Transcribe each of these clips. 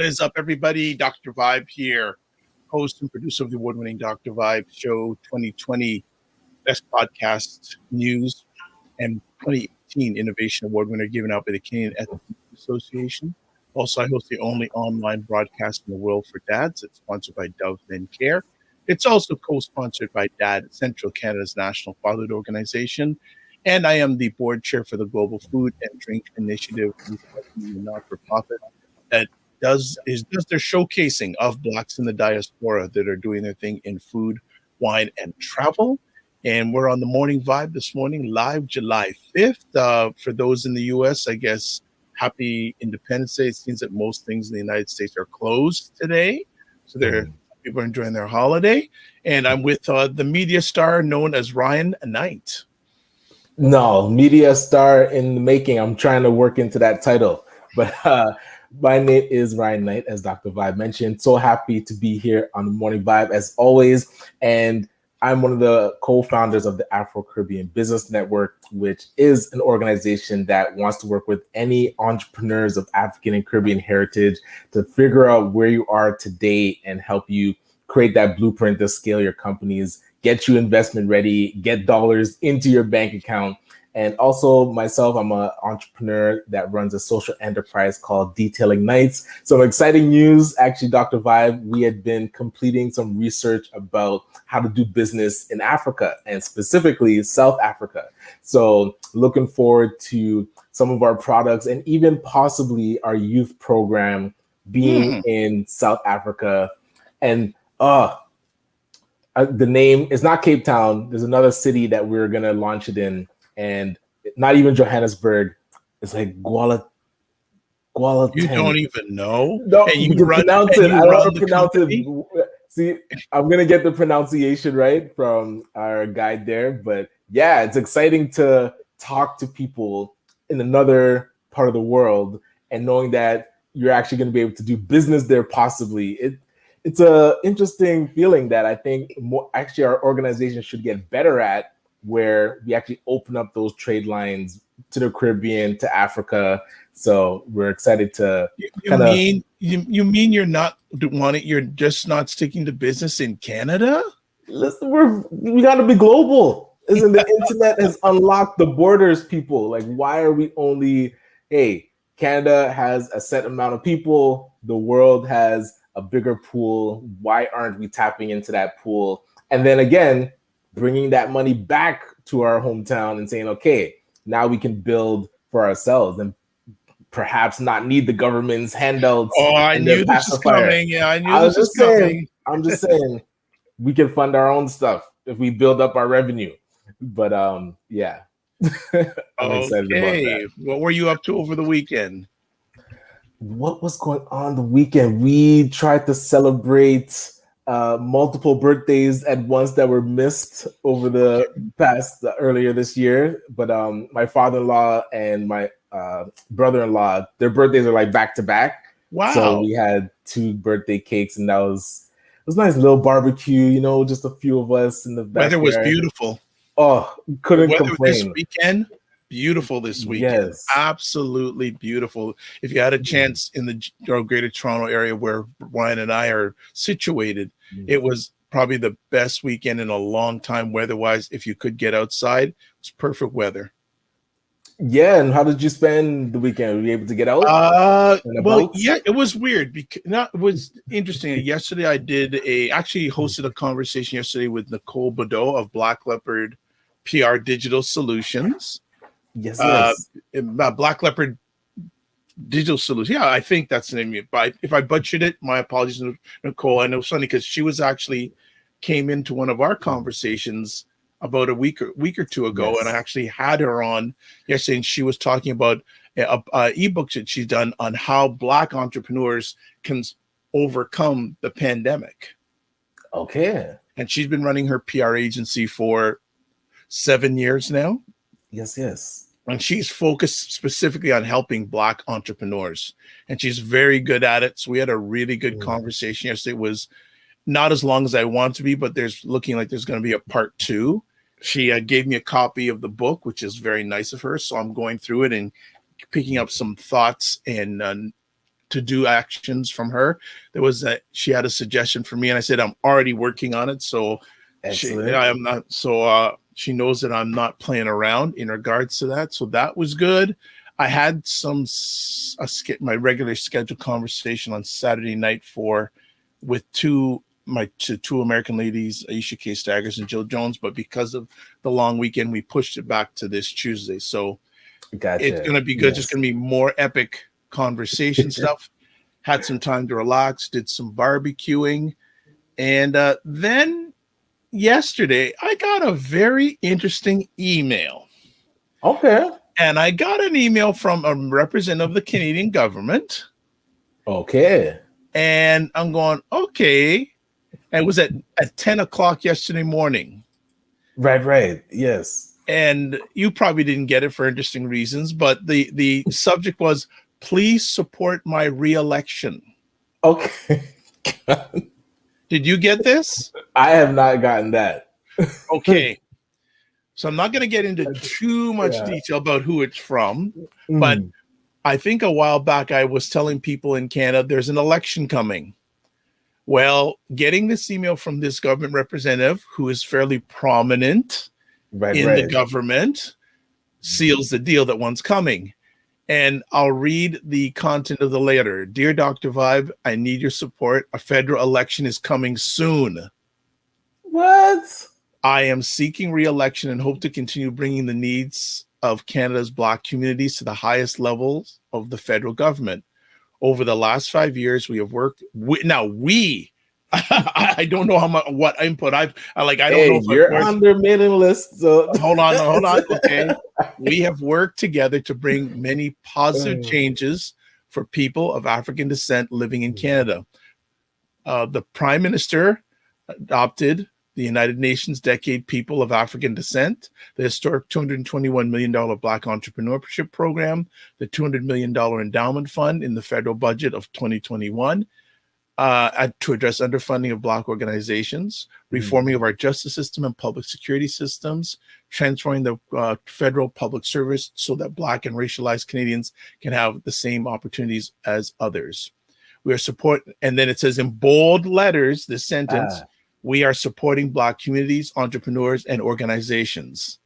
What is up, everybody? Dr. Vibe here, host and producer of the award-winning Dr. Vibe Show 2020 Best Podcast News and 2018 Innovation Award winner given out by the Canadian Ethics Association. Also, I host the only online broadcast in the world for dads. It's sponsored by Dove Men Care. It's also co-sponsored by DAD, Central Canada's national fatherhood organization. And I am the board chair for the Global Food and Drink Initiative, a not-for-profit that does their showcasing of Blacks in the diaspora that are doing their thing in food, wine, and travel. And we're on the Morning Vibe this morning, live July 5th. For those in the U.S., I guess, happy Independence Day. It seems that most things in the United States are closed today. So people are enjoying their holiday. And I'm with the media star known as Ryan Knight. No, media star in the making. I'm trying to work into that title. But my name is Ryan Knight, as Dr. Vibe mentioned. So happy to be here on the Morning Vibe, as always. And I'm one of the co-founders of the Afro-Caribbean Business Network, which is an organization that wants to work with any entrepreneurs of African and Caribbean heritage to figure out where you are today and help you create that blueprint to scale your companies, get you investment ready, get dollars into your bank account. And also myself, I'm an entrepreneur that runs a social enterprise called Detailing Nights. Some exciting news, actually, Dr. Vibe, we had been completing some research about how to do business in Africa and specifically South Africa. So looking forward to some of our products and even possibly our youth program being in South Africa. And the name is not Cape Town. There's another city that we're going to launch it in. And not even Johannesburg. It's like Guala. You don't even know? No, and you pronounce it. I don't know how to pronounce it. See, I'm going to get the pronunciation right from our guide there. But yeah, it's exciting to talk to people in another part of the world and knowing that you're actually going to be able to do business there possibly. It's an interesting feeling that I think actually our organization should get better at, where we actually open up those trade lines to the Caribbean, to Africa. So we're excited to. You mean you're just not sticking to business in Canada? Listen, we got to be global. Isn't the internet has unlocked the borders, people? Like, why are we only? Hey, Canada has a set amount of people. The world has a bigger pool. Why aren't we tapping into that pool? And then again, bringing that money back to our hometown and saying, okay, now we can build for ourselves and perhaps not need the government's handouts. Oh, I knew this was coming. Yeah, I knew this was coming. I'm just saying we can fund our own stuff if we build up our revenue. But yeah. I'm excited about that. What were you up to over the weekend? What was going on the weekend? We tried to celebrate multiple birthdays at once that were missed over the past earlier this year. But my father-in-law and my brother-in-law, their birthdays are like back to back. Wow. So we had 2 birthday cakes, and it was a nice little barbecue, just a few of us in the backyard. Weather was beautiful. Oh, couldn't complain. This weekend, beautiful this weekend. Yes. Absolutely beautiful. If you had a chance in the greater Toronto area where Ryan and I are situated, it was probably the best weekend in a long time weather-wise. If you could get outside, it was perfect weather. Yeah, and how did you spend the weekend? Were you able to get out? Yeah, it was weird. It was interesting. Yesterday, I actually hosted a conversation yesterday with Nicole Badeau of Black Leopard PR Digital Solutions. Yes. Black Leopard Digital Solutions. Yeah, I think that's the name. But if I butchered it, my apologies, Nicole. I know it's funny because she came into one of our conversations about a week or two ago, and I actually had her on yesterday, and she was talking about a ebook that she's done on how Black entrepreneurs can overcome the pandemic. Okay. And she's been running her PR agency for 7 years now. Yes. And she's focused specifically on helping Black entrepreneurs, and she's very good at it. So we had a really good conversation yesterday. It was not as long as I want to be, but there's looking like there's going to be a part 2. She gave me a copy of the book, which is very nice of her. So I'm going through it and picking up some thoughts and to-do actions from her. There was that she had a suggestion for me, and I said I'm already working on it. So Excellent. I'm not. So she knows that I'm not playing around in regards to that. So that was good. I had my regular scheduled conversation on Saturday night with two American ladies, Aisha K. Staggers and Jill Jones, but because of the long weekend, we pushed it back to this Tuesday. So it's Gotcha. going to be good. Yes. Just going to be more epic conversation stuff. Had some time to relax, did some barbecuing. And then yesterday, I got a very interesting email. Okay. And I got an email from a representative of the Canadian government. Okay. And I'm going, okay. And it was at 10 o'clock yesterday morning. Right. Yes. And you probably didn't get it for interesting reasons, but the subject was, please support my re-election. Okay. Did you get this? I have not gotten that. Okay. So I'm not going to get into too much detail about who it's from, but I think a while back I was telling people in Canada there's an election coming. Well, getting this email from this government representative who is fairly prominent in the government seals the deal that one's coming. And I'll read the content of the letter. Dear Dr. Vibe, I need your support. A federal election is coming soon. What? I am seeking re-election and hope to continue bringing the needs of Canada's Black communities to the highest levels of the federal government. Over the last 5 years, we have worked. I don't know what input I don't know. If You're on their mailing list. So hold on. Okay, we have worked together to bring many positive changes for people of African descent living in Canada. The Prime Minister adopted the United Nations Decade People of African Descent, the historic $221 million Black Entrepreneurship Program, the $200 million Endowment Fund in the federal budget of 2021 to address underfunding of Black organizations, reforming of our justice system and public security systems, transforming the federal public service so that Black and racialized Canadians can have the same opportunities as others. We are supporting, and then it says in bold letters, this sentence, we are supporting Black communities, entrepreneurs, and organizations.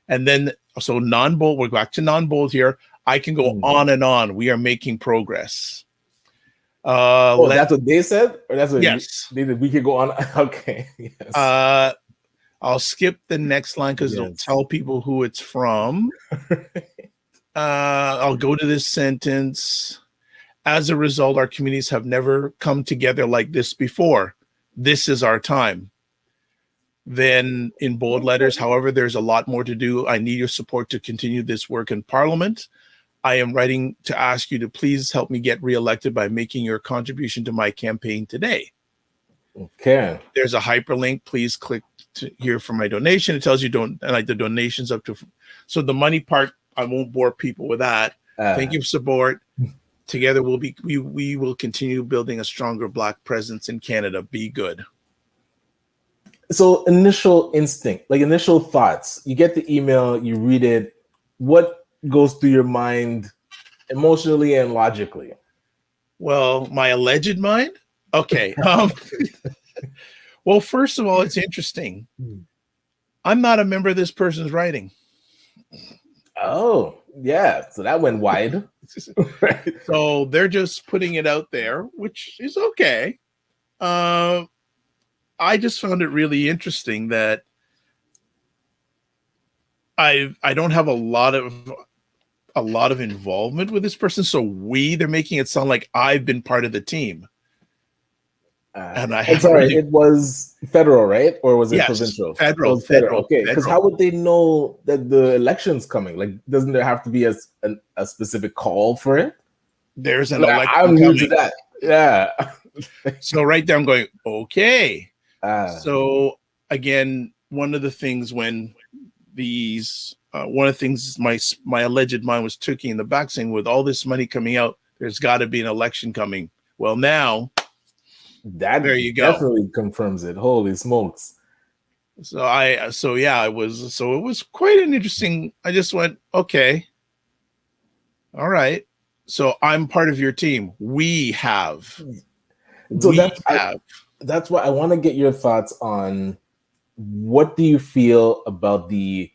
And then, so non-bold, we're back to non-bold here. I can go on and on. We are making progress. That's what they said? Or that's what yes. We could go on. Okay. Yes. I'll skip the next line because it'll tell people who it's from. I'll go to this sentence. As a result, our communities have never come together like this before. This is our time. Then in bold letters, however, there's a lot more to do. I need your support to continue this work in Parliament. I am writing to ask you to please help me get reelected by making your contribution to my campaign today. Okay. There's a hyperlink. Please click here for my donation. It tells you the donations up to. So the money part, I won't bore people with that. Thank you for support. Together we will continue building a stronger Black presence in Canada. Be good. So initial instinct, like initial thoughts, you get the email, you read it. What goes through your mind emotionally and logically? Well, my alleged mind? Okay. Well, first of all, it's interesting. I'm not a member of this person's writing. Oh, yeah. So that went wide. So they're just putting it out there, which is okay. I just found it really interesting that I don't have a lot of involvement with this person. So they're making it sound like I've been part of the team. And it was federal, right? Or was it provincial? Federal. Okay, because how would they know that the election's coming? Like, doesn't there have to be a specific call for it? There's an election I'm coming. new to that. Yeah. So right there, I'm going, okay. So again, one of the things my alleged mind was turkey in the back saying, with all this money coming out, there's got to be an election coming. Well, now there you go. Definitely confirms it. Holy smokes. It was quite an interesting. I just went, okay. All right. So I'm part of your team. We have. So We have. that's why I want to get your thoughts on what do you feel about the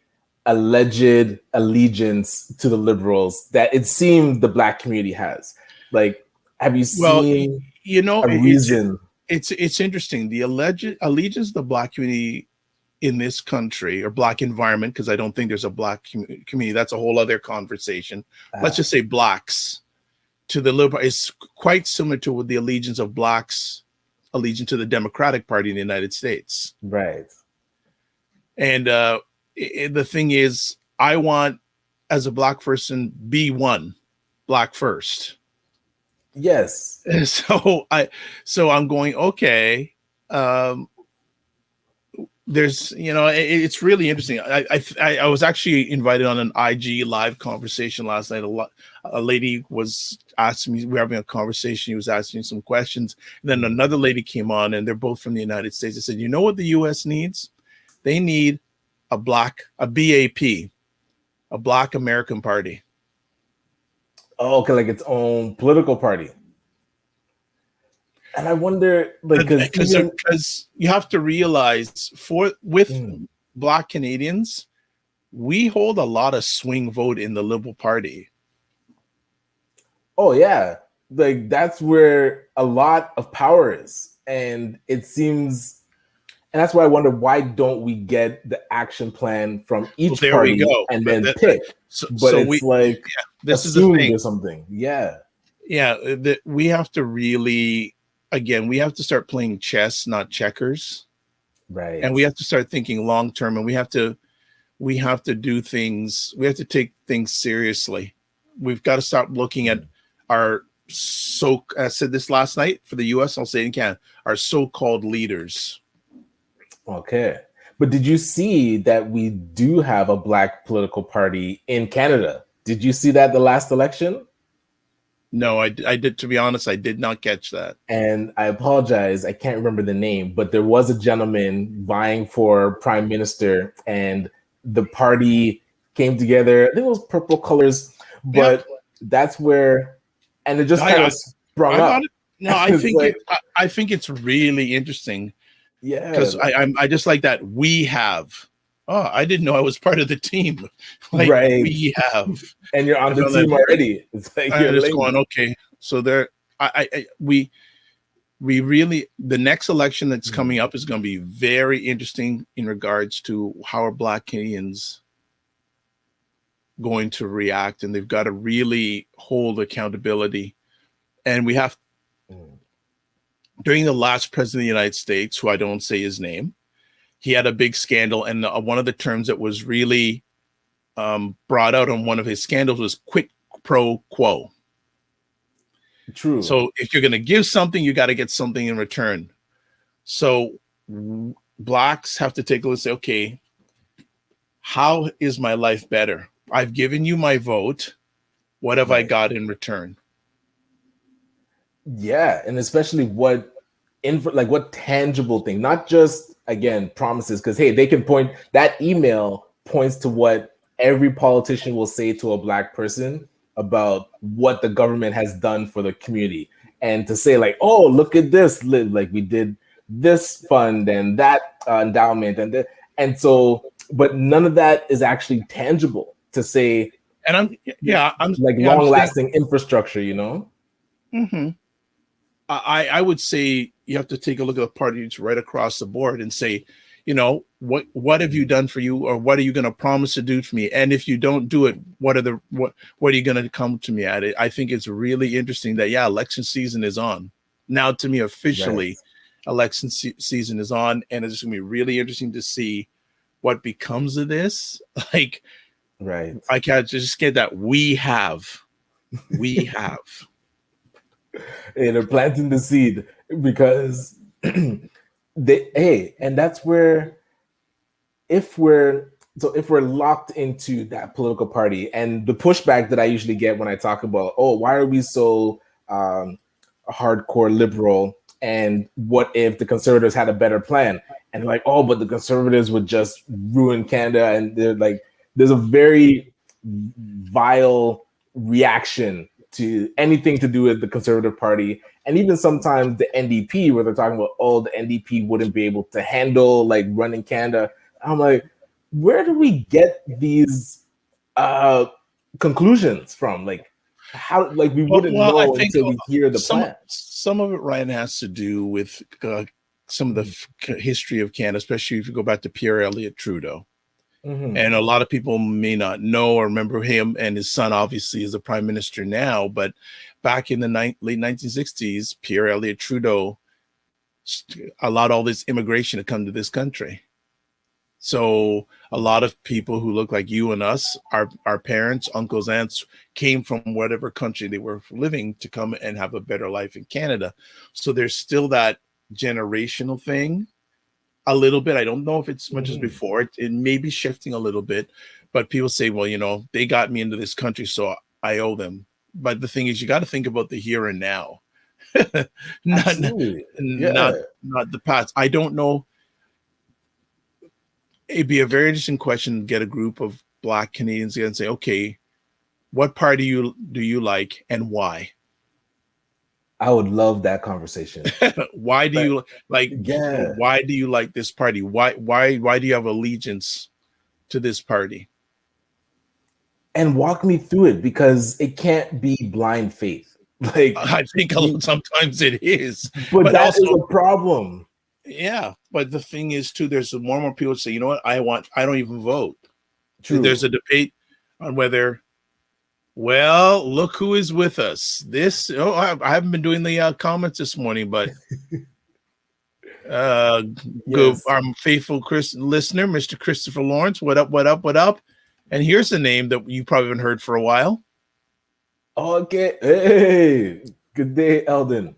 alleged allegiance to the liberals that it seemed the Black community has? Like, have you Well, seen you know, a reason? it's interesting. The alleged allegiance of the Black community in this country, or Black environment, because I don't think there's a Black community. That's a whole other conversation. Let's just say Blacks to the liberal is quite similar to the allegiance of Blacks allegiance to the Democratic Party in the United States. Right. And the thing is, I want, as a Black person, be one, Black first. Yes. So I'm going, okay. There's, it's really interesting. I was actually invited on an IG live conversation last night. A lady was asking me, we were having a conversation. He was asking me some questions. And then another lady came on, and they're both from the United States. They said, you know what the U.S. needs? They need a BAP, a Black American Party. Oh, okay, like its own political party. And I wonder, like, because you have to realize, with Black Canadians, we hold a lot of swing vote in the Liberal Party. Oh yeah, like that's where a lot of power is, and it seems, and that's why I wonder, why don't we get the action plan from each party and then pick? This is the thing or something. Yeah. We have to really. Again, we have to start playing chess, not checkers. Right. And we have to start thinking long term, and we have to do things. We have to take things seriously. We've got to stop looking at our I said this last night for the US, I'll say it in Canada, our so-called leaders. Okay. But did you see that we do have a Black political party in Canada? Did you see that the last election? No, I did. To be honest, I did not catch that. And I apologize, I can't remember the name, but there was a gentleman vying for prime minister, and the party came together. I think it was purple colors, but that's where, and it just kind of sprung up. No, I think it's really interesting. Yeah, because I just like that we have. Oh, I didn't know I was part of the team. Like, right. We have. And you're on the team already. It's like you're just going, okay. So we really, the next election that's coming up is going to be very interesting in regards to how are Black Canadians going to react, and they've got to really hold accountability. And we have, during the last president of the United States, who I don't say his name, he had a big scandal, and one of the terms that was really brought out on one of his scandals was quid pro quo. True. So if you're going to give something, you got to get something in return. So Blacks have to take a look and say, okay, how is my life better? I've given you my vote. What have I got in return? Yeah, and especially what tangible thing, not just, again, promises, because hey, they can point, that email points to what every politician will say to a Black person about what the government has done for the community, and to say like, oh, look at this, like we did this fund and that endowment and so, but none of that is actually tangible to say. And I'm long-lasting infrastructure, you know. Mm-hmm. I would say you have to take a look at the parties right across the board and say, you know, what have you done for you, or what are you going to promise to do for me? And if you don't do it, what are you going to come to me at it? I think it's really interesting that, election season is on now. To me, officially, election season is on, and it's going to be really interesting to see what becomes of this. Like, I can't just get that we have. And they're planting the seed because and that's where, if we're locked into that political party, and the pushback that I usually get when I talk about, oh, why are we so hardcore liberal, and what if the Conservatives had a better plan? And they're like, oh, but the Conservatives would just ruin Canada, and they're like, there's a very vile reaction to anything to do with the Conservative Party, and even sometimes the NDP, where they're talking about, oh, the NDP wouldn't be able to handle like running Canada. I'm like, where do we get these conclusions from? Like, how? Like, we wouldn't I know think until we hear the some plan. some of it, Ryan, has to do with some of the history of Canada, especially if you go back to Pierre Elliott Trudeau. And a lot of people may not know or remember him, and his son obviously is the prime minister now. But back in the late 1960s, Pierre Elliott Trudeau allowed all this immigration to come to this country. So a lot of people who look like you and us, our parents, uncles, aunts, came from whatever country they were living to come and have a better life in Canada. So there's still that generational thing. A little bit. I don't know if it's as much as before. It may be shifting a little bit, but people say, well, you know, they got me into this country, so I owe them. But the thing is, you got to think about the here and now, not the past. I don't know. It'd be a very interesting question to get a group of Black Canadians together and say, okay, what party do you like and why? I would love that conversation. Why do you like? Yeah. Why do you like this party? Why do you have allegiance to this party? And walk me through it, because it can't be blind faith. Like, I think sometimes it is, but that also is a problem. Yeah, but the thing is too, there's more and more people say, you know what, I don't even vote. True. There's a debate on whether. Well, look who is with us. I haven't been doing the comments this morning, but yes. Our faithful listener, Mr. Christopher Lawrence, what up, what up, what up? And here's a name that you probably haven't heard for a while. Okay. Hey, good day, Eldon.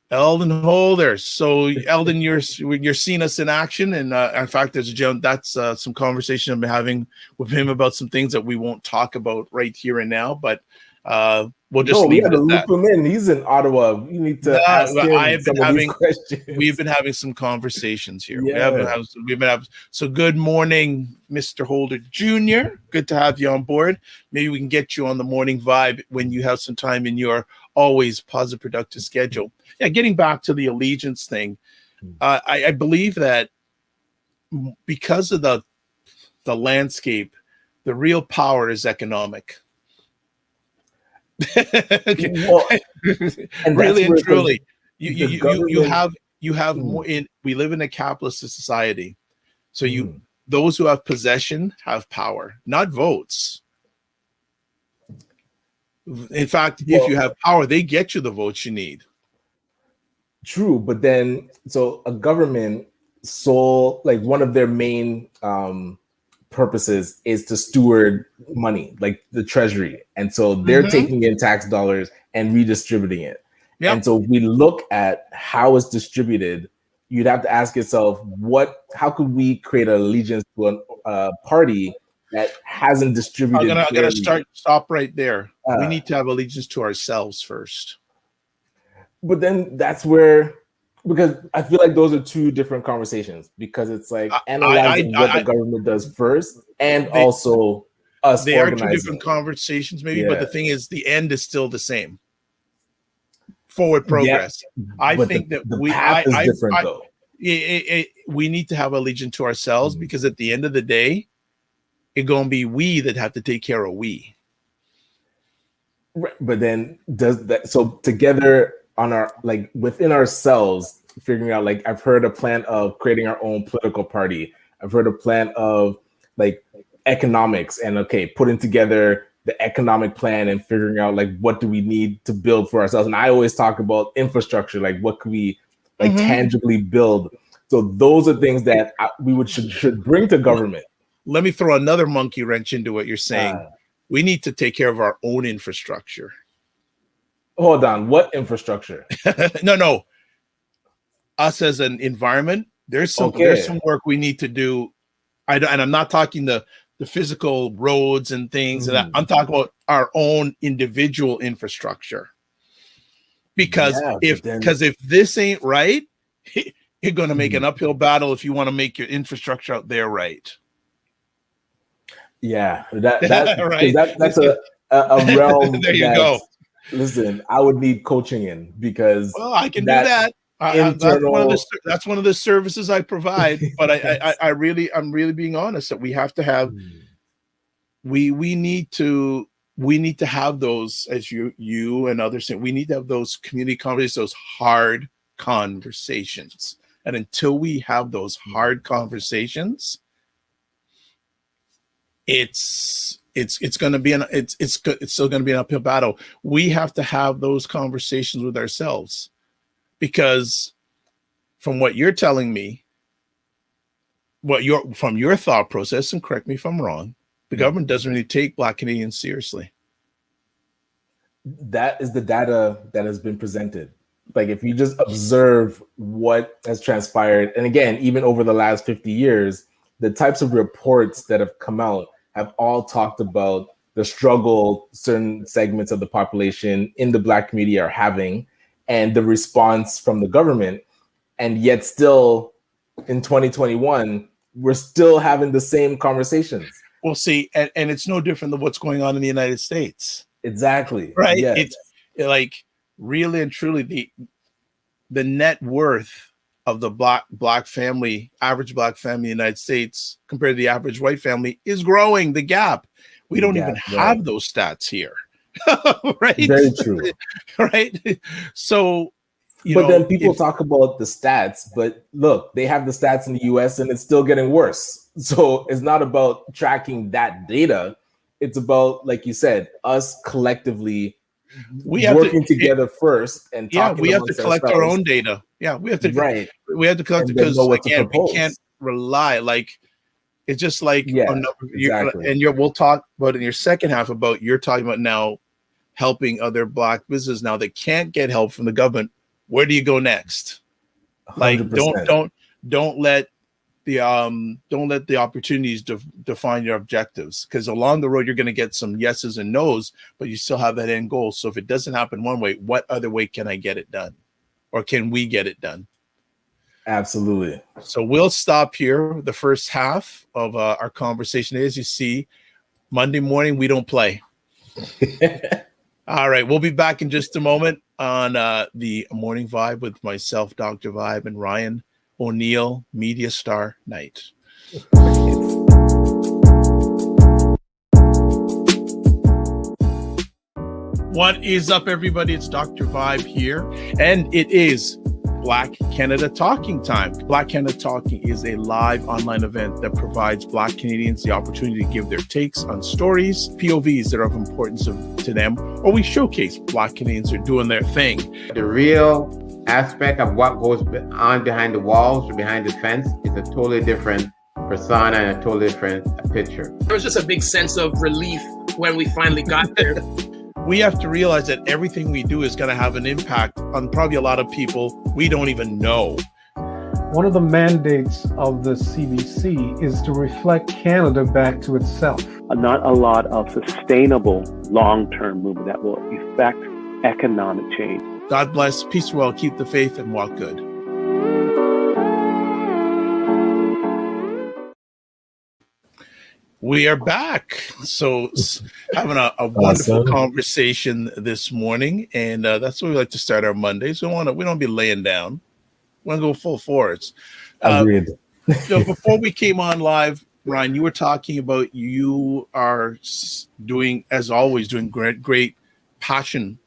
Eldon Holder. So Eldon, you're seeing us in action, and in fact, that's some conversation I've been having with him about some things that we won't talk about right here and now, but we'll just leave it at that. Loop him in. He's in Ottawa. You need to ask him some of these questions. We've been having some conversations here. Yeah. We've been having. So good morning, Mr. Holder Jr. Good to have you on board. Maybe we can get you on the morning vibe when you have some time in your always positive, productive schedule. Yeah, getting back to the allegiance thing, I believe that because of the landscape, the real power is economic. Okay. Well, and really and truly, you have more in. We live in a capitalist society, so those who have possession have power, not votes. In fact, if you have power, they get you the votes you need. True, but then so a government like one of their main purposes is to steward money, like the treasury, and so they're taking in tax dollars and redistributing it. Yep. And so we look at how it's distributed. You'd have to ask yourself, how could we create an allegiance to a party that hasn't distributed? I'm gonna stop right there. We need to have allegiance to ourselves first. But then that's where, because I feel like those are two different conversations, because it's like analyzing what the government does first, and also us. They are two different conversations, maybe, but the thing is, the end is still the same. Forward progress. Yeah, I think that the path is different, though. We need to have allegiance to ourselves, because at the end of the day, it's gonna be we that have to take care of we. Right, but then together on our, like, within ourselves, figuring out, like, I've heard a plan of creating our own political party. I've heard a plan of like economics and putting together the economic plan and figuring out like what do we need to build for ourselves. And I always talk about infrastructure, like what could we like tangibly build. So those are things that we should bring to government. Let me throw another monkey wrench into what you're saying. We need to take care of our own infrastructure. Hold on, what infrastructure? No. Us as an environment, there's some work we need to do. And I'm not talking the physical roads and things. And I'm talking about our own individual infrastructure. Because if this ain't right, you're going to make an uphill battle if you want to make your infrastructure out there right. Yeah, that's a realm. There you go. Listen, I would need coaching in because Well, I can do that that. internal. That's one of the services I provide. But I'm really being honest that we have to have we need to have those, as you and others say, we need to have those community conversations, those hard conversations. And until we have those hard conversations, it's going to be it's still going to be an uphill battle. We have to have those conversations with ourselves, because from what you're telling me, from your thought process, and correct me if I'm wrong, the government doesn't really take Black Canadians seriously. That is the data that has been presented. Like, if you just observe what has transpired, and again, even over the last 50 years, the types of reports that have come out have all talked about the struggle certain segments of the population in the Black community are having, and the response from the government. And yet still in 2021, we're still having the same conversations. Well, see, and it's no different than what's going on in the United States. Exactly. Right. Yes. It's like, really and truly, the net worth of the black family, average Black family in the United States compared to the average white family is growing. The gap. We don't even have those stats here. Right. Very true. Right. So, then people talk about the stats, but look, they have the stats in the US and it's still getting worse. So it's not about tracking that data. It's about, like you said, us collectively working together first and talking. We have to collect our own data. Yeah, we have to. Right. We have to collect it, because again, we can't rely. Like, it's just like, exactly. We'll talk about in your second half about, you're talking about now helping other Black businesses now that can't get help from the government. Where do you go next? 100%. Like, don't let the opportunities define your objectives, because along the road you're going to get some yeses and nos, but you still have that end goal. So if it doesn't happen one way, what other way can I get it done, or can we get it done? Absolutely. So we'll stop here. The first half of our conversation. As you see, Monday morning we don't play. All right, we'll be back in just a moment on the Morning Vibe with myself, Dr. Vibe, and Ryan O'Neill, Media Star Night. What is up, everybody? It's Dr. Vibe here, and it is Black Canada Talking time. Black Canada Talking is a live online event that provides Black Canadians the opportunity to give their takes on stories, POVs that are of importance to them, or we showcase Black Canadians are doing their thing. The real aspect of what goes on behind the walls or behind the fence is a totally different persona and a totally different picture. There was just a big sense of relief when we finally got there. We have to realize that everything we do is going to have an impact on probably a lot of people we don't even know. One of the mandates of the CBC is to reflect Canada back to itself. Not a lot of sustainable long-term movement that will effect economic change. God bless, peace well, keep the faith, and walk good. We are back. So having a wonderful conversation this morning, and that's what we like to start our Mondays. We don't be laying down. We want to go full force. Agreed. So before we came on live, Ryan, you were talking about you are doing, as always, doing great passion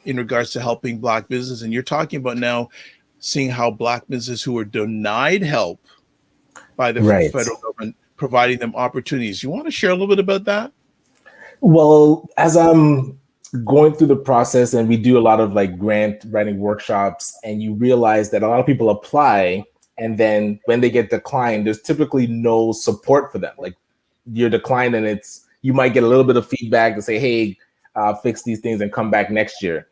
in regards to helping Black business, and you're talking about now seeing how Black businesses who were denied help by the federal government, providing them opportunities. You want to share a little bit about that? Well, as I'm going through the process, and we do a lot of like grant writing workshops, and you realize that a lot of people apply, and then when they get declined, there's typically no support for them. Like, you're declined, and you might get a little bit of feedback to say, hey, fix these things and come back next year.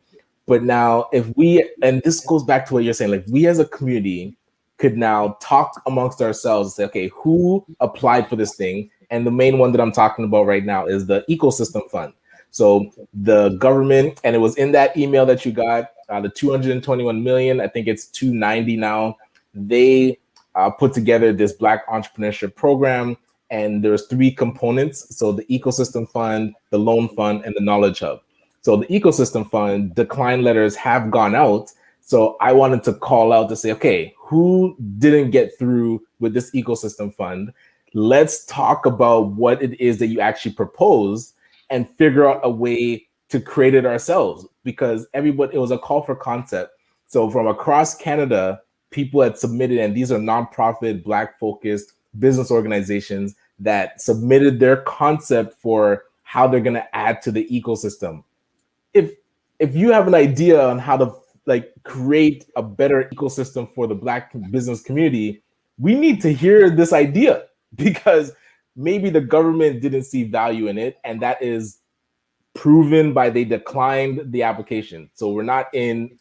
But now and this goes back to what you're saying, like, we as a community could now talk amongst ourselves and say, okay, who applied for this thing? And the main one that I'm talking about right now is the ecosystem fund. So the government, and it was in that email that you got, the 221 million, I think it's 290 now. They put together this Black entrepreneurship program, and there's 3 components. So the ecosystem fund, the loan fund, and the knowledge hub. So the ecosystem fund decline letters have gone out. So I wanted to call out to say, okay, who didn't get through with this ecosystem fund? Let's talk about what it is that you actually proposed and figure out a way to create it ourselves, because everybody, it was a call for concept. So from across Canada, people had submitted, and these are nonprofit, Black focused business organizations that submitted their concept for how they're going to add to the ecosystem. If you have an idea on how to like create a better ecosystem for the Black business community, we need to hear this idea, because maybe the government didn't see value in it, and that is proven by they declined the application. So we're not in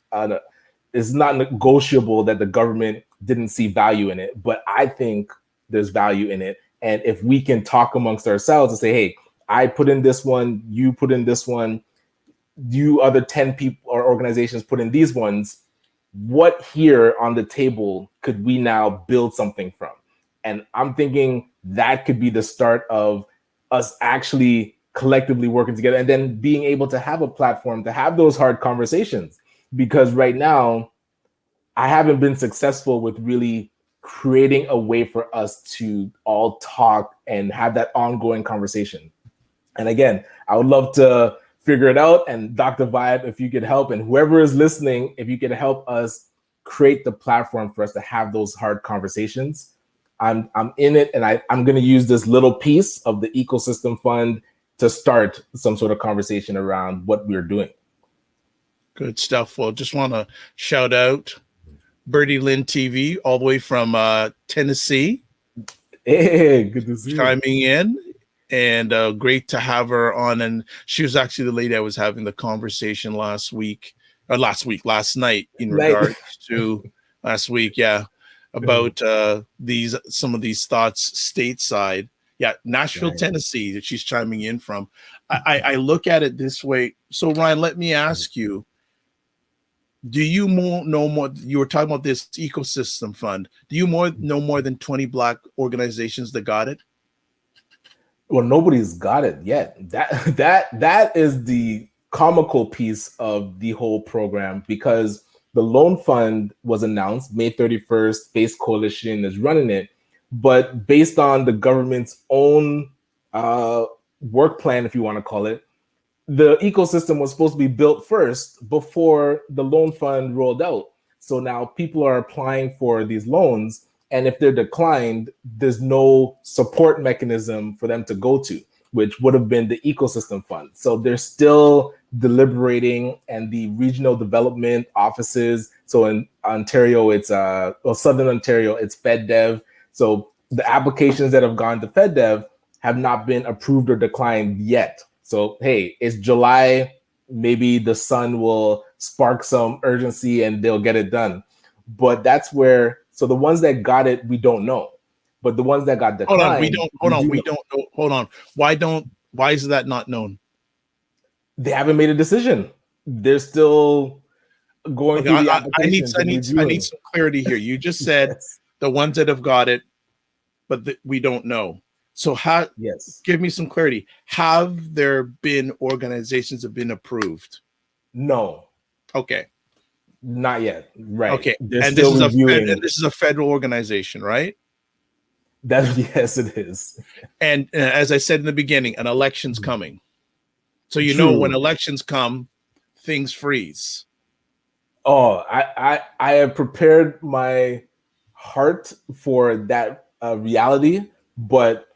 it's not negotiable that the government didn't see value in it, but I think there's value in it. And if we can talk amongst ourselves and say, hey, I put in this one, you put in this one, you other 10 people or organizations put in these ones, what here on the table could we now build something from? And I'm thinking that could be the start of us actually collectively working together, and then being able to have a platform to have those hard conversations. Because right now, I haven't been successful with really creating a way for us to all talk and have that ongoing conversation. And again, I would love to figure it out. And Dr. Vibe, if you could help, and whoever is listening, if you could help us create the platform for us to have those hard conversations, I'm in it. And I'm going to use this little piece of the ecosystem fund to start some sort of conversation around what we're doing. Good stuff. Well, just want to shout out Birdie Lynn TV all the way from Tennessee. Hey, good to see you. Chiming in, and great to have her on. And she was actually the lady I was having the conversation last night in regards to last week. Yeah. About some of these thoughts stateside. Yeah, Nashville, Tennessee, that she's chiming in from. I look at it this way. So Ryan, let me ask you, do you know more? You were talking about this ecosystem fund. Do you know more than 20 Black organizations that got it? Well, nobody's got it yet. That is the comical piece of the whole program, because the loan fund was announced May 31st. Face Coalition is running it, but based on the government's own work plan, if you want to call it, the ecosystem was supposed to be built first before the loan fund rolled out. So now people are applying for these loans, and if they're declined, there's no support mechanism for them to go to, which would have been the ecosystem fund. So they're still deliberating, and the regional development offices. So in Ontario, it's Southern Ontario, it's FedDev. So the applications that have gone to FedDev have not been approved or declined yet. So, hey, it's July. Maybe the sun will spark some urgency and they'll get it done. But that's where, so the ones that got it, we don't know. But the ones that got declined, we don't know. Hold on. Why is that not known? They haven't made a decision. They're still going through the applications. I need some clarity here. You just said the ones that have got it, but we don't know. So give me some clarity. Have there been organizations that have been approved? No. Okay. Not yet. Right. Okay. They're and still this is a federal organization, right? Yes, it is. And as I said in the beginning, an election's coming. So know when elections come, things freeze. Oh, I have prepared my heart for that reality, but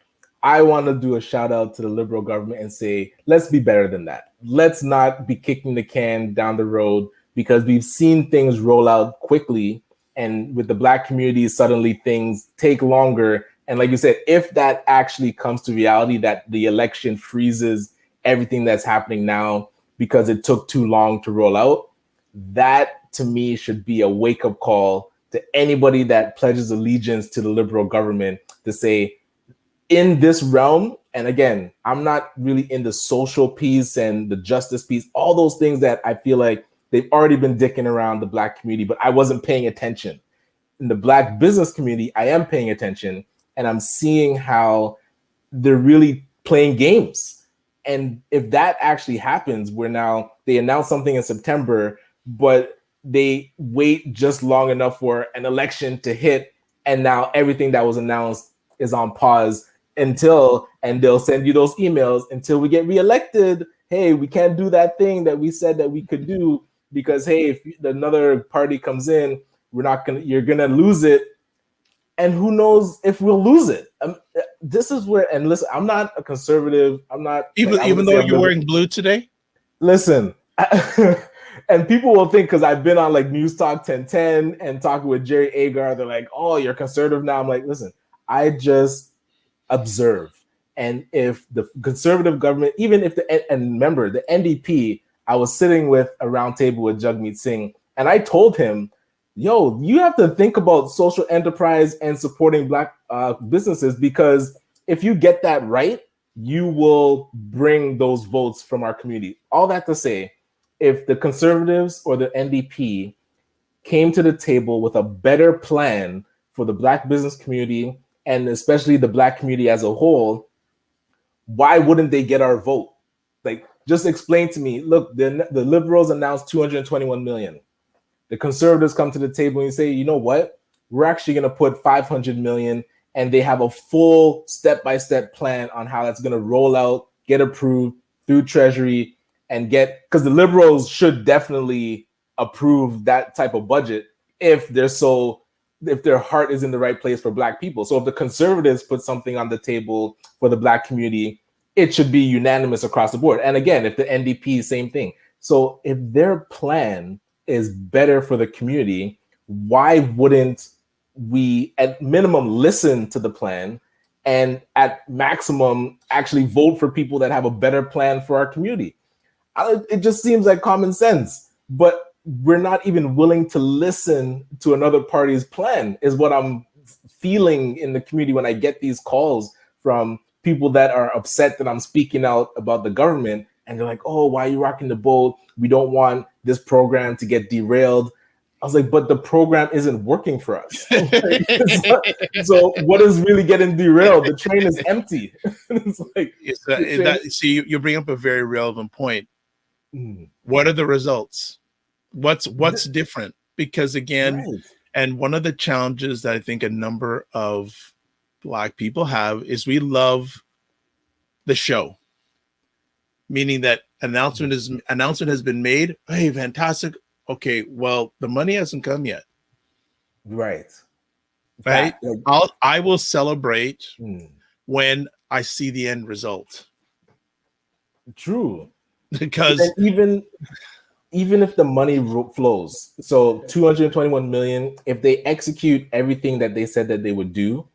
I want to do a shout out to the Liberal government and say, let's be better than that. Let's not be kicking the can down the road, because we've seen things roll out quickly, and with the Black community, suddenly things take longer. And like you said, if that actually comes to reality, that the election freezes everything that's happening now because it took too long to roll out, that to me should be a wake-up call to anybody that pledges allegiance to the Liberal government to say, in this realm, and again, I'm not really in the social piece and the justice piece, all those things that I feel like they've already been dicking around the Black community, but I wasn't paying attention. In the Black business community, I am paying attention, and I'm seeing how they're really playing games. And if that actually happens, where now they announce something in September, but they wait just long enough for an election to hit, and now everything that was announced is on pause and they'll send you those emails until we get reelected. Hey, we can't do that thing that we said that we could do because, hey, if another party comes in, you're gonna lose it. And who knows if we'll lose it. This is where, and listen, I'm not a conservative. I'm not, even though you're wearing blue today. Listen, and people will think, because I've been on like News Talk 1010 and talking with Jerry Agar, they're like, oh, you're conservative now. I'm like, listen, I just observe. And if the conservative government, even if and remember, the NDP, I was sitting with a round table with Jagmeet Singh, and I told him, yo, you have to think about social enterprise and supporting Black businesses, because if you get that right, you will bring those votes from our community. All that to say, if the conservatives or the NDP came to the table with a better plan for the Black business community, and especially the Black community as a whole, why wouldn't they get our vote? Like, just explain to me, look, the liberals announced 221 million. The conservatives come to the table and say, you know what? We're actually going to put 500 million, and they have a full step-by-step plan on how that's going to roll out, get approved through Treasury, and because the liberals should definitely approve that type of budget if their heart is in the right place for Black people. So if the conservatives put something on the table for the Black community, it should be unanimous across the board. And again, if the NDP, same thing. So if their plan is better for the community, why wouldn't we at minimum listen to the plan, and at maximum actually vote for people that have a better plan for our community? It just seems like common sense, but we're not even willing to listen to another party's plan, is what I'm feeling in the community when I get these calls from people that are upset that I'm speaking out about the government, and they're like, oh, why are you rocking the boat? We don't want this program to get derailed. I was like, but the program isn't working for us. So what is really getting derailed? The train is empty. See, you bring up a very relevant point. What are the results? What's different? Because again, right. And one of the challenges that I think a number of Black people have is we love the show, meaning that announcement has been made. Hey, fantastic. Okay, well, the money hasn't come yet. Right. I will celebrate when I see the end result. True. Because even if the money flows, so 221 million, if they execute everything that they said that they would do,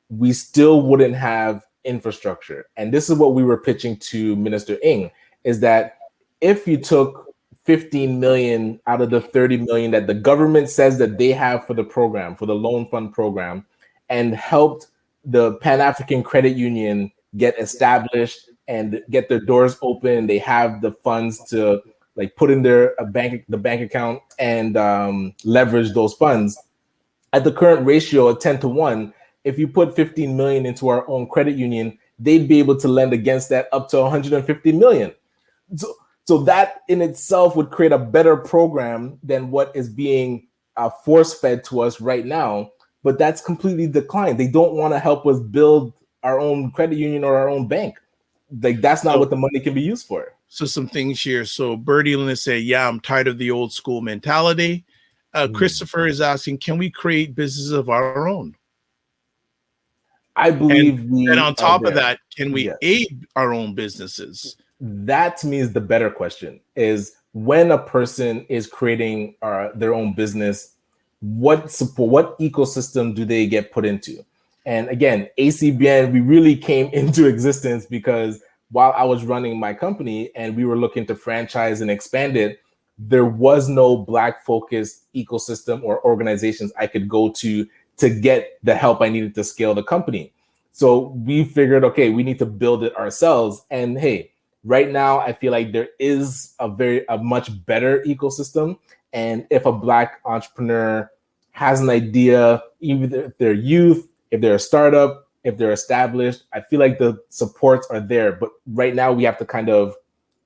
we still wouldn't have infrastructure. And this is what we were pitching to Minister Ng, is that if you took 15 million out of the 30 million that the government says that they have for the program, for the loan fund program, and helped the Pan-African Credit Union get established and get their doors open, they have the funds to like put in the bank account and leverage those funds. At the current ratio of 10-1, if you put 15 million into our own credit union, they'd be able to lend against that up to 150 million. So that in itself would create a better program than what is being force-fed to us right now. But that's completely declined. They don't want to help us build our own credit union or our own bank. Like, that's not what the money can be used for. So some things here. So Birdie Lynn is saying, yeah, I'm tired of the old school mentality. Christopher is asking, can we create businesses of our own? I believe and on top of that, can we aid our own businesses? That to me is the better question, is when a person is creating their own business, what support, what ecosystem do they get put into? And again, ACBN, we really came into existence because while I was running my company and we were looking to franchise and expand it, there was no Black focused ecosystem or organizations I could go to get the help I needed to scale the company. So we figured, okay, we need to build it ourselves. And hey, right now, I feel like there is a much better ecosystem. And if a Black entrepreneur has an idea, even if they're youth, if they're a startup, if they're established. I feel like the supports are there, but right now we have to kind of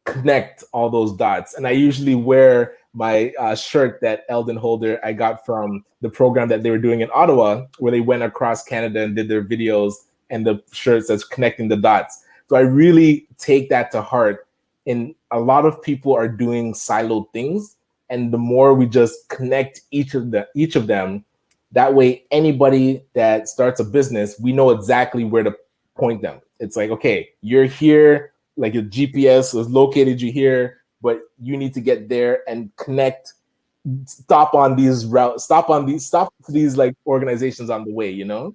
connect all those dots. And I usually wear my shirt that Eldon Holder I got from the program that they were doing in Ottawa, where they went across Canada and did their videos, and the shirts that's connecting the dots. So I really take that to heart. And a lot of people are doing siloed things, and the more we just connect each of them, that way anybody that starts a business, we know exactly where to point them. It's like, okay, you're here, like your GPS has located you here, but you need to get there and connect. Stop to these like organizations on the way, you know?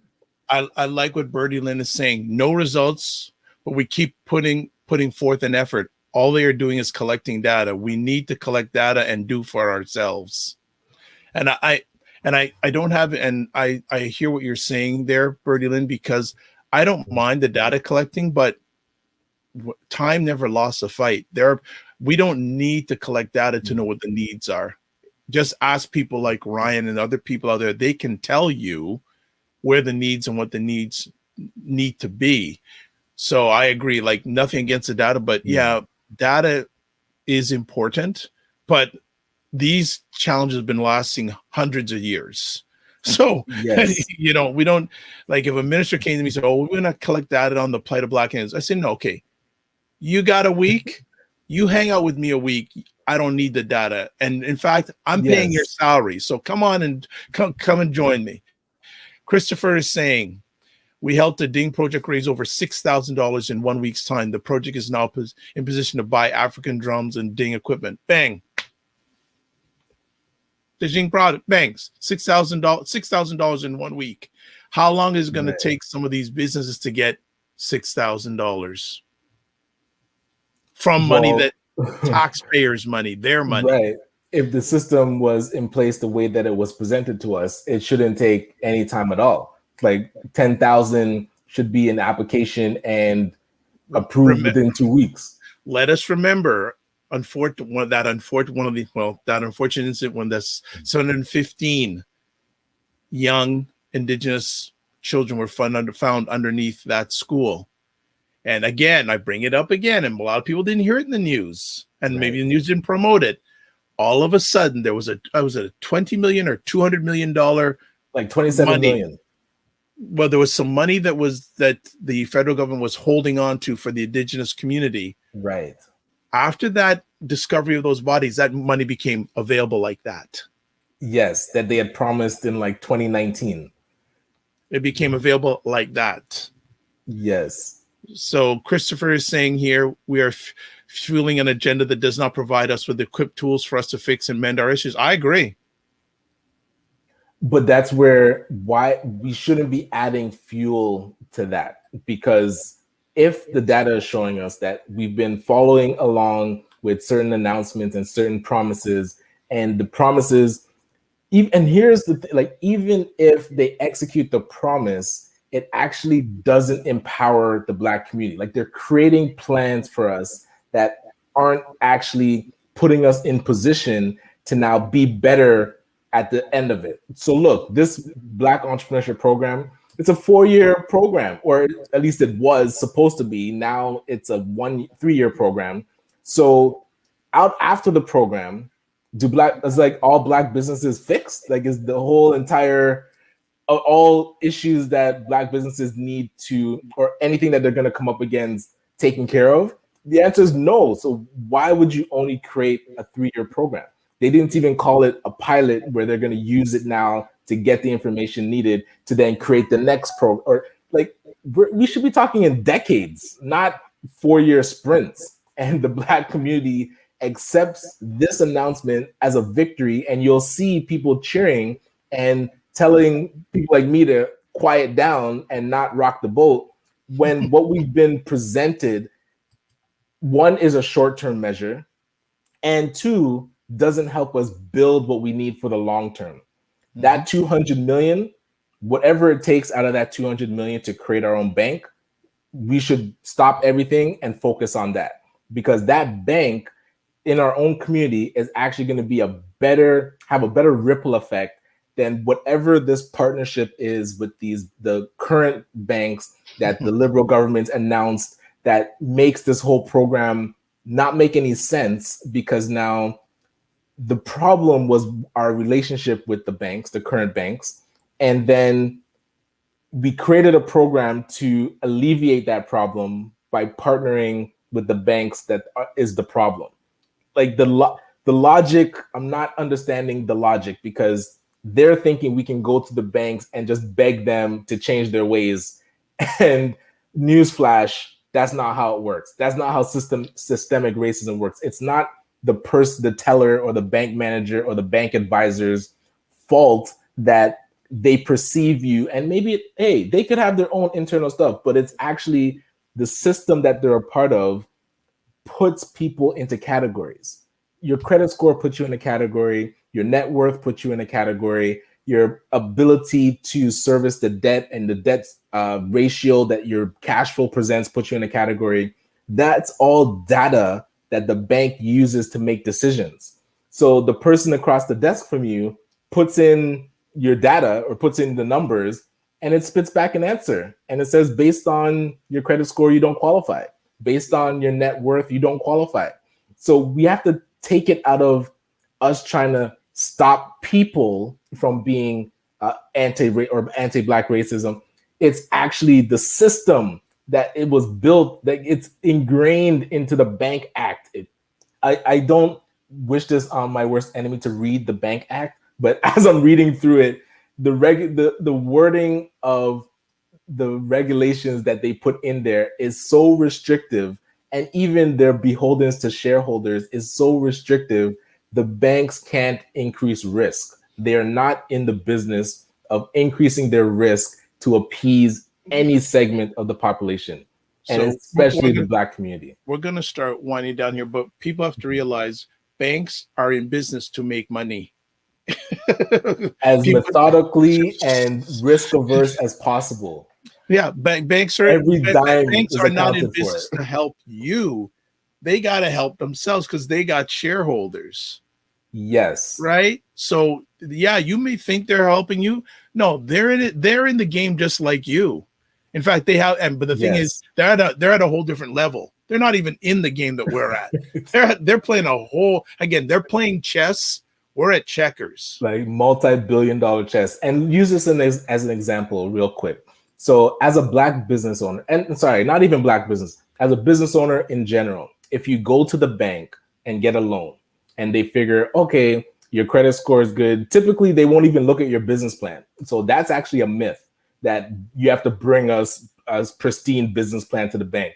I like what Birdie Lynn is saying. No results, but we keep putting forth an effort. All they are doing is collecting data. We need to collect data and do for ourselves. And I don't have, and I hear what you're saying there, Birdie Lynn, because I don't mind the data collecting, but time never lost a fight. We don't need to collect data to know what the needs are. Just ask people like Ryan and other people out there. They can tell you where the needs and what the needs need to be. So I agree, like nothing against the data, but yeah, data is important, but these challenges have been lasting hundreds of years. So, yes. we don't, like if a minister came to me and said, oh, we're going to collect data on the plight of Black Canadians. I said, no, okay, you got a week, you hang out with me a week. I don't need the data. And in fact, I'm paying your salary. So come on and come and join me. Christopher is saying, we helped the Ding project raise over $6,000 in 1 week's time. The project is now in position to buy African drums and Ding equipment. Bang. The Ding product, bangs, $6,000 in 1 week. How long is it going to take some of these businesses to get $6,000 from money that taxpayers' money, their money? Right. If the system was in place the way that it was presented to us, it shouldn't take any time at all. Like 10,000 should be an application and approved within 2 weeks. Let us remember, that unfortunate incident when that's 715 young Indigenous children were found underneath that school. And again, I bring it up again, and a lot of people didn't hear it in the news, and maybe the news didn't promote it. All of a sudden, there was a $20 million or $200 million, like 27 million. Well, there was some money that the federal government was holding on to for the Indigenous community. Right. After that discovery of those bodies, that money became available like that. Yes, that they had promised in like 2019. It became available like that. Yes. So Christopher is saying here, we are fueling an agenda that does not provide us with equipped tools for us to fix and mend our issues. I agree. But that's why we shouldn't be adding fuel to that, because if the data is showing us that we've been following along with certain announcements and certain promises, and the promises, and here's the thing, like even if they execute the promise, it actually doesn't empower the Black community. Like they're creating plans for us that aren't actually putting us in position to now be better at the end of it. So look, this Black Entrepreneurship Program, it's a 4-year program, or at least it was supposed to be. Now it's a 3-year program. So out after the program, is like all Black businesses fixed? Like is the whole entire, all issues that Black businesses need to, or anything that they're going to come up against, taken care of? The answer is no. So why would you only create a 3-year program? They didn't even call it a pilot where they're going to use it now to get the information needed to then create the next or like we should be talking in decades, not 4-year sprints. And the Black community accepts this announcement as a victory, and you'll see people cheering and telling people like me to quiet down and not rock the boat, when what we've been presented, one, is a short-term measure, and two, doesn't help us build what we need for the long term. That 200 million, whatever it takes out of that 200 million to create our own bank, we should stop everything and focus on that, because that bank in our own community is actually going to be have a better ripple effect then whatever this partnership is with the current banks that the liberal government announced that makes this whole program not make any sense, because now the problem was our relationship with the banks, the current banks, and then we created a program to alleviate that problem by partnering with the banks that is the problem. Like the logic, I'm not understanding the logic, because they're thinking we can go to the banks and just beg them to change their ways. And newsflash, that's not how it works. That's not how systemic racism works. It's not the teller or the bank manager or the bank advisor's fault that they perceive you, and maybe they could have their own internal stuff, but it's actually the system that they're a part of puts people into categories. Your credit score puts you in a category, your net worth puts you in a category, your ability to service the debt and the debt ratio that your cash flow presents puts you in a category. That's all data that the bank uses to make decisions. So the person across the desk from you puts in your data or puts in the numbers, and it spits back an answer. And it says, based on your credit score, you don't qualify. Based on your net worth, you don't qualify. So we have to take it out of us trying to stop people from being anti-Black racism. It's actually the system that it was built, that it's ingrained into the Bank Act. I don't wish this on my worst enemy to read the Bank Act, but as I'm reading through it, the wording of the regulations that they put in there is so restrictive, and even their beholdens to shareholders is so restrictive. The banks can't increase risk. They're not in the business of increasing their risk to appease any segment of the population, and especially the Black community. We're going to start winding down here, but people have to realize banks are in business to make money. As methodically and risk averse as possible. Yeah, banks are every dime banks is are not in accounted business for. to help you. They got to help themselves because they got shareholders. Yes. Right. So yeah, you may think they're helping you. No, they're in it. They're in the game just like you. In fact, they have. But the thing is, they're at a whole different level. They're not even in the game that we're at. They're playing a whole. Again, they're playing chess. We're at checkers. Like multi-billion-dollar chess. And use this as an example, real quick. So, as a Black business owner, and sorry, not even Black business, as a business owner in general, if you go to the bank and get a loan, and they figure, okay, your credit score is good, typically they won't even look at your business plan. So that's actually a myth, that you have to bring us a pristine business plan to the bank.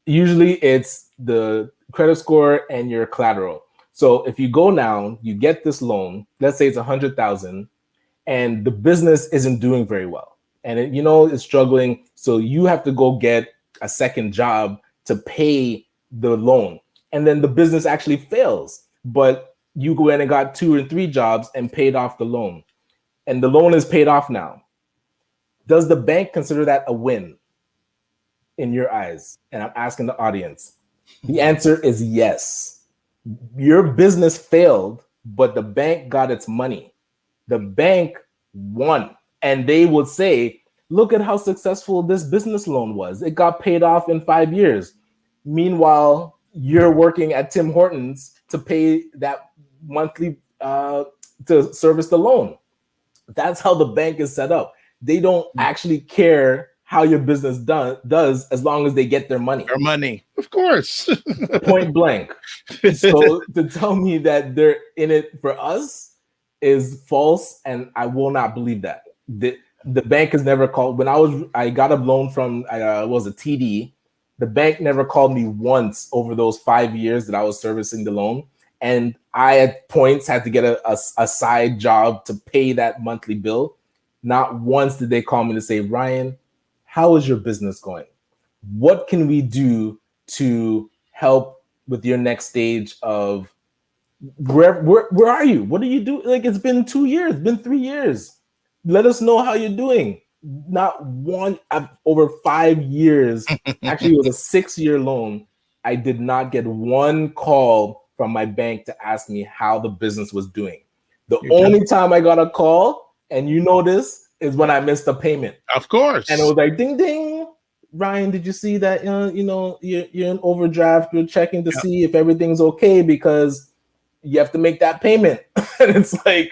Usually it's the credit score and your collateral. So if you go now, you get this loan, let's say it's $100,000, and the business isn't doing very well, and it's struggling. So you have to go get a second job to pay the loan, and then the business actually fails. But you go in and got 2 or 3 jobs and paid off the loan, and the loan is paid off now. Does the bank consider that a win in your eyes? And I'm asking the audience. The answer is yes. Your business failed, but the bank got its money. The bank won. And they would say, look at how successful this business loan was. It got paid off in 5 years. Meanwhile, you're working at Tim Hortons to pay that monthly to service the loan. That's how the bank is set up. They don't actually care how your business does as long as they get their money. Their money, of course. Point blank. So to tell me that they're in it for us is false, and I will not believe that. The bank has never called. When I got a loan from was a TD. The bank never called me once over those 5 years that I was servicing the loan. And I, at points, had to get a side job to pay that monthly bill. Not once did they call me to say, Ryan, how is your business going? What can we do to help with your next stage of where are you? What do you do? Like, it's been 2 years, been 3 years. Let us know how you're doing. Not one, over 5 years. Actually, it was a 6-year loan. I did not get one call from my bank to ask me how the business was doing. The only time I got a call And you know this is when I missed a payment. Of course. And it was like, ding, ding. Ryan, did you see that? You're in overdraft. You're checking to see if everything's okay because you have to make that payment. And it's like,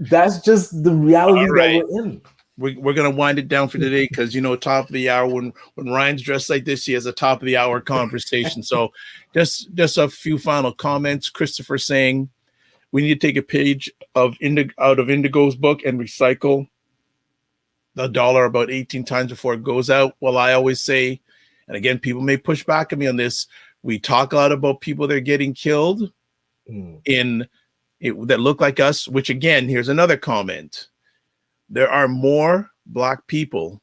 that's just the reality that we're in. We're gonna wind it down for today because top of the hour when Ryan's dressed like this, he has a top of the hour conversation. So just a few final comments. Christopher saying we need to take a page out of Indigo's book and recycle the dollar about 18 times before it goes out. Well, I always say, and again, people may push back at me on this. We talk a lot about people that are getting killed that look like us, which again, here's another comment. There are more Black people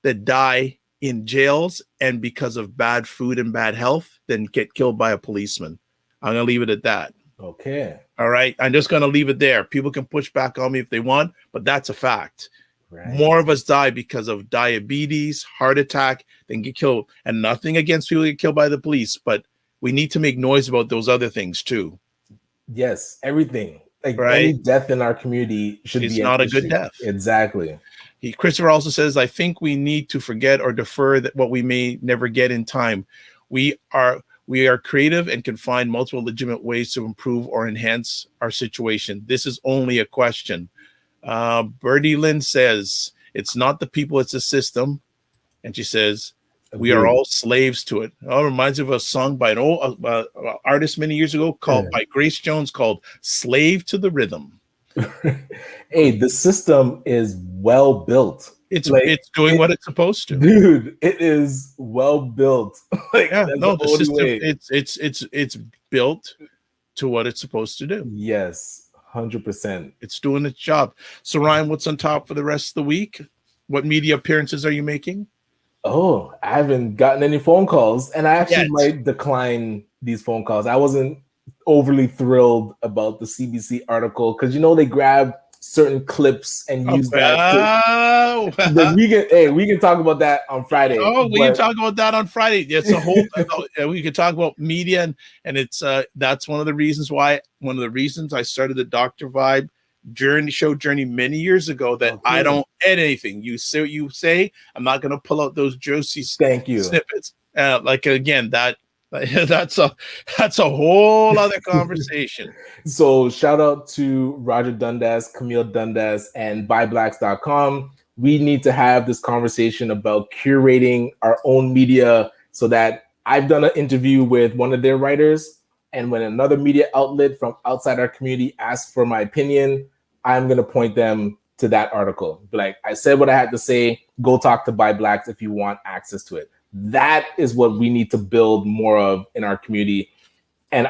that die in jails and because of bad food and bad health than get killed by a policeman. I'm going to leave it at that. Okay. All right. I'm just going to leave it there. People can push back on me if they want, but that's a fact. Right. More of us die because of diabetes, heart attack, than get killed. And nothing against people who get killed by the police, but we need to make noise about those other things too. Yes, everything. Like any death in our community should be not a good death. Exactly. Christopher also says, I think we need to forget or defer that what we may never get in time. We are creative and can find multiple legitimate ways to improve or enhance our situation. This is only a question. Birdie Lynn says, it's not the people, it's the system. And she says, we are all slaves to it. Oh, it reminds me of a song by an old artist many years ago by Grace Jones called Slave to the Rhythm. Hey, the system is well built. It's doing what it's supposed to. Dude, it is well built. The system, it's built to what it's supposed to do. Yes, 100%. It's doing its job. So Ryan, what's on top for the rest of the week? What media appearances are you making? Oh, I haven't gotten any phone calls, and I actually might decline these phone calls. I wasn't overly thrilled about the CBC article because they grab certain clips and use that. We can talk about that on Friday. Oh, we can talk about that on Friday. It's a whole. We can talk about media, and it's that's one of the reasons I started the Dr. Vibe journey many years ago that I don't edit anything. You say I'm not going to pull out those juicy snippets. Again, that's a whole other conversation. So shout out to Roger Dundas, Camille Dundas, and buyblacks.com. We need to have this conversation about curating our own media so that I've done an interview with one of their writers. And when another media outlet from outside our community asks for my opinion, I'm going to point them to that article. Like, I said what I had to say. Go talk to Buy Blacks if you want access to it. That is what we need to build more of in our community. And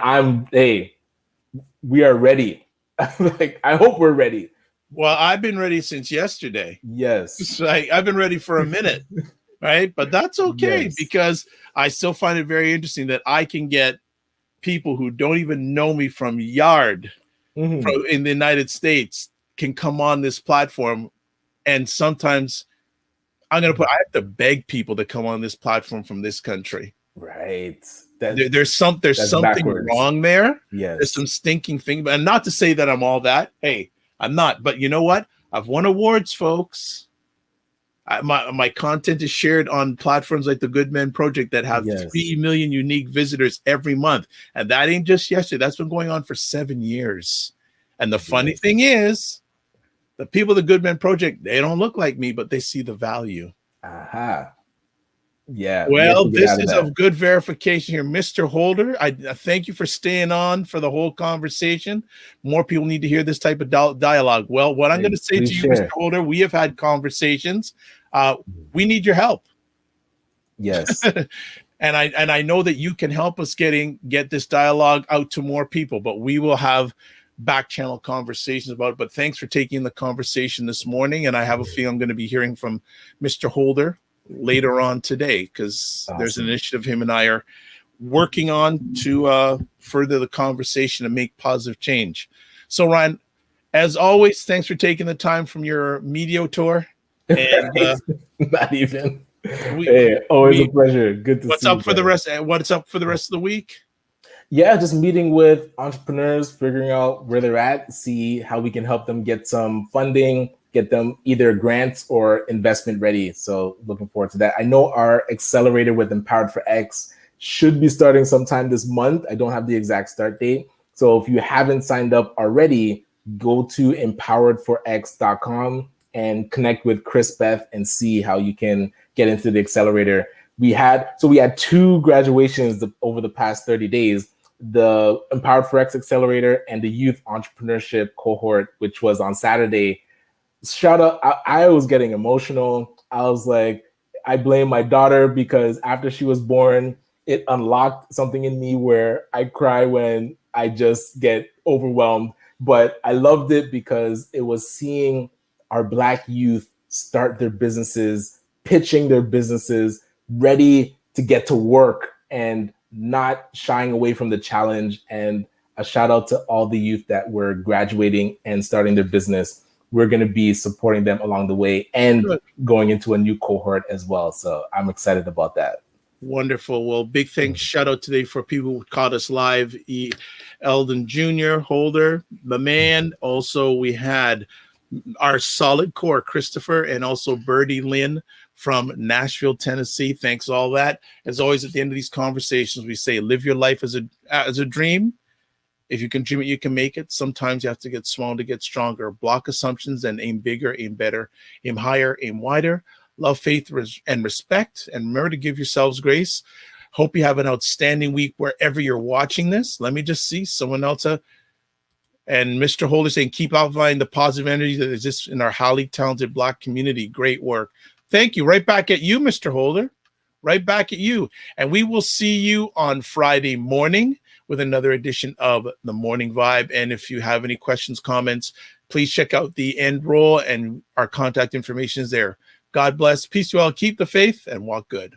we are ready. I hope we're ready. Well, I've been ready since yesterday. Yes. I've been ready for a minute. Right. But that's okay because I still find it very interesting that I can get people who don't even know me from Yard in the United States can come on this platform. And sometimes I have to beg people to come on this platform from this country. Right. There's something backwards. wrong there. Yes. There's some stinking thing. And not to say that I'm all that. Hey, I'm not. But you know what? I've won awards, folks. My content is shared on platforms like the Good Men Project that have 3 million unique visitors every month. And that ain't just yesterday. That's been going on for 7 years. And the funny thing is, the people of the Good Men Project, they don't look like me, but they see the value. Aha. Yeah. Well, this is a good verification here. Mr. Holder, I thank you for staying on for the whole conversation. More people need to hear this type of dialogue. Well, what I'm going to say to you, Mr. Holder, we have had conversations. We need your help. Yes. and I know that you can help us get this dialogue out to more people, but we will have back channel conversations about it. But thanks for taking the conversation this morning. And I have a feeling I'm going to be hearing from Mr. Holder later on today because there's an initiative him and I are working on to further the conversation and make positive change. So Ryan, as always, thanks for taking the time from your media tour. And not even. Always a pleasure. Good to see you. What's up for the rest of the week? Yeah, just meeting with entrepreneurs, figuring out where they're at, see how we can help them get some funding, get them either grants or investment ready. So looking forward to that. I know our accelerator with Empowered for X should be starting sometime this month. I don't have the exact start date. So if you haven't signed up already, go to empoweredforx.com and connect with Chris Beth and see how you can get into the accelerator. We had two graduations over the past 30 days, the Empowered for X Accelerator and the Youth Entrepreneurship Cohort, which was on Saturday. Shout out, I was getting emotional. I was like, I blame my daughter because after she was born, it unlocked something in me where I cry when I just get overwhelmed. But I loved it because it was seeing our Black youth start their businesses, pitching their businesses, ready to get to work and not shying away from the challenge. And a shout out to all the youth that were graduating and starting their business. We're going to be supporting them along the way and going into a new cohort as well. So I'm excited about that. Wonderful. Well, big thanks. Shout out today for people who caught us live. Eldon Jr., Holder, the man. Also, we had our solid core, Christopher, and also Birdie Lynn from Nashville, Tennessee. Thanks all that. As always, at the end of these conversations, we say, live your life as a dream. If you can dream it, you can make it. Sometimes you have to get small to get stronger. Block assumptions and aim bigger, aim better, aim higher, aim wider. Love, faith, and respect. And remember to give yourselves grace. Hope you have an outstanding week wherever you're watching this. Let me just see someone else. And Mr. Holder saying, keep outlining the positive energy that exists in our highly talented Black community. Great work. Thank you. Right back at you, Mr. Holder. Right back at you. And we will see you on Friday morning with another edition of The Morning Vibe. And if you have any questions, comments, please check out the end roll and our contact information is there. God bless. Peace to all. Keep the faith and walk good.